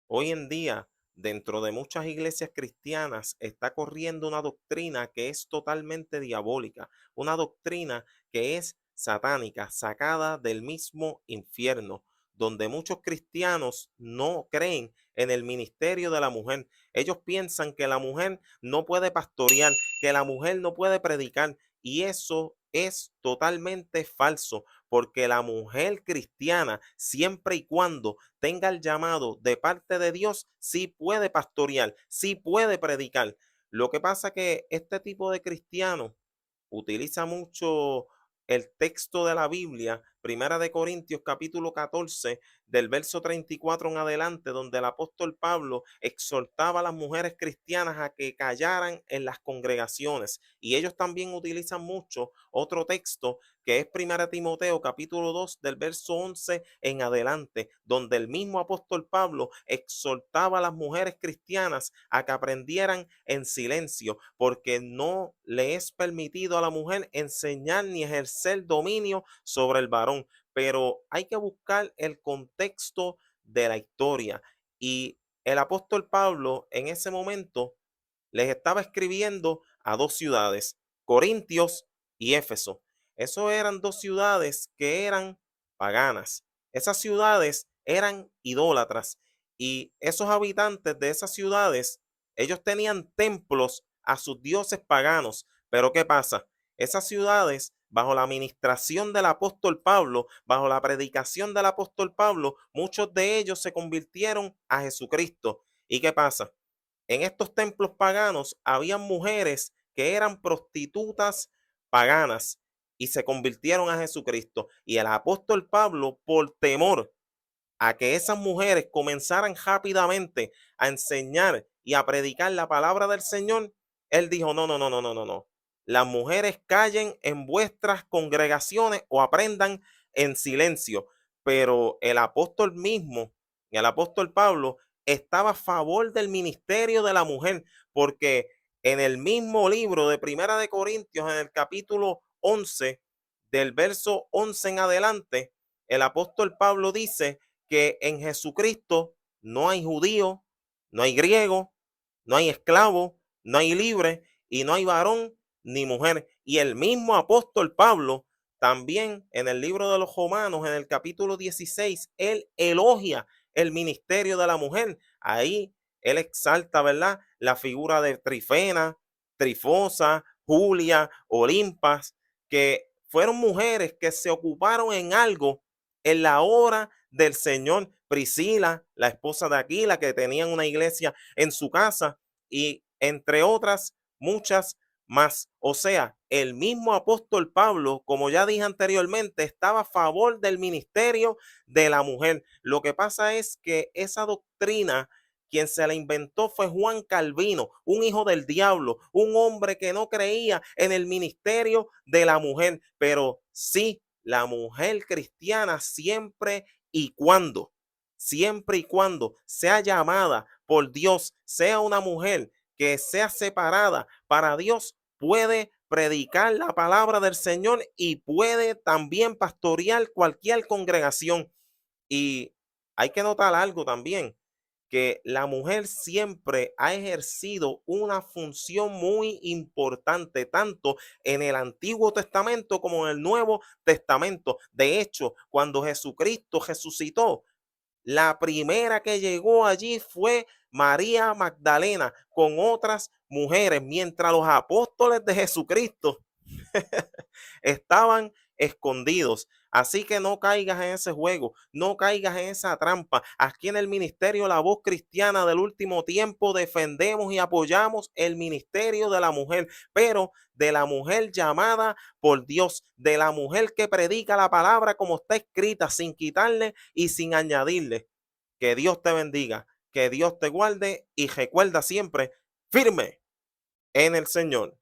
Hoy en día, dentro de muchas iglesias cristianas, está corriendo una doctrina que es totalmente diabólica, una doctrina que es satánica, sacada del mismo infierno, donde muchos cristianos no creen en el ministerio de la mujer. Ellos piensan que la mujer no puede pastorear, que la mujer no puede predicar, y eso es totalmente falso, porque la mujer cristiana, siempre y cuando tenga el llamado de parte de Dios, sí puede pastorear, sí puede predicar. Lo que pasa que este tipo de cristiano utiliza mucho el texto de la Biblia, Primera de Corintios capítulo 14, del verso 34 en adelante, donde el apóstol Pablo exhortaba a las mujeres cristianas a que callaran en las congregaciones. Y ellos también utilizan mucho otro texto que es Primera Timoteo capítulo 2 del verso 11 en adelante, donde el mismo apóstol Pablo exhortaba a las mujeres cristianas a que aprendieran en silencio, porque no le es permitido a la mujer enseñar ni ejercer dominio sobre el varón. Pero hay que buscar el contexto de la historia. Y el apóstol Pablo en ese momento les estaba escribiendo a dos ciudades, Corintios y Éfeso. Esos eran dos ciudades que eran paganas. Esas ciudades eran idólatras y esos habitantes de esas ciudades, ellos tenían templos a sus dioses paganos. Pero ¿qué pasa? Esas ciudades, bajo la administración del apóstol Pablo, bajo la predicación del apóstol Pablo, muchos de ellos se convirtieron a Jesucristo. ¿Y qué pasa? En estos templos paganos habían mujeres que eran prostitutas paganas y se convirtieron a Jesucristo. Y el apóstol Pablo, por temor a que esas mujeres comenzaran rápidamente a enseñar y a predicar la palabra del Señor, él dijo, no, no, no, no, no, no, no. Las mujeres callen en vuestras congregaciones o aprendan en silencio. Pero el apóstol mismo, el apóstol Pablo, estaba a favor del ministerio de la mujer, porque en el mismo libro de Primera de Corintios, en el capítulo 11, del verso 11 en adelante, el apóstol Pablo dice que en Jesucristo no hay judío, no hay griego, no hay esclavo, no hay libre y no hay varón ni mujer. Y el mismo apóstol Pablo también en el libro de los Romanos, en el capítulo 16, él elogia el ministerio de la mujer. Ahí él exalta, ¿verdad? La figura de Trifena, Trifosa, Julia, Olimpas, que fueron mujeres que se ocuparon en algo en la hora del Señor. Priscila, la esposa de Aquila, que tenían una iglesia en su casa, y entre otras muchas más. O sea, el mismo apóstol Pablo, como ya dije anteriormente, estaba a favor del ministerio de la mujer. Lo que pasa es que esa doctrina, quien se la inventó fue Juan Calvino, un hijo del diablo, un hombre que no creía en el ministerio de la mujer, pero sí, la mujer cristiana siempre y cuando sea llamada por Dios, sea una mujer que sea separada para Dios, puede predicar la palabra del Señor y puede también pastorear cualquier congregación. Y hay que notar algo también, que la mujer siempre ha ejercido una función muy importante, tanto en el Antiguo Testamento como en el Nuevo Testamento. De hecho, cuando Jesucristo resucitó, la primera que llegó allí fue María Magdalena con otras mujeres, mientras los apóstoles de Jesucristo estaban escondidos. Así que no caigas en ese juego, no caigas en esa trampa. Aquí en el Ministerio La Voz Cristiana del Último Tiempo defendemos y apoyamos el ministerio de la mujer, pero de la mujer llamada por Dios, de la mujer que predica la palabra como está escrita, sin quitarle y sin añadirle. Que Dios te bendiga, que Dios te guarde y recuerda siempre firme en el Señor.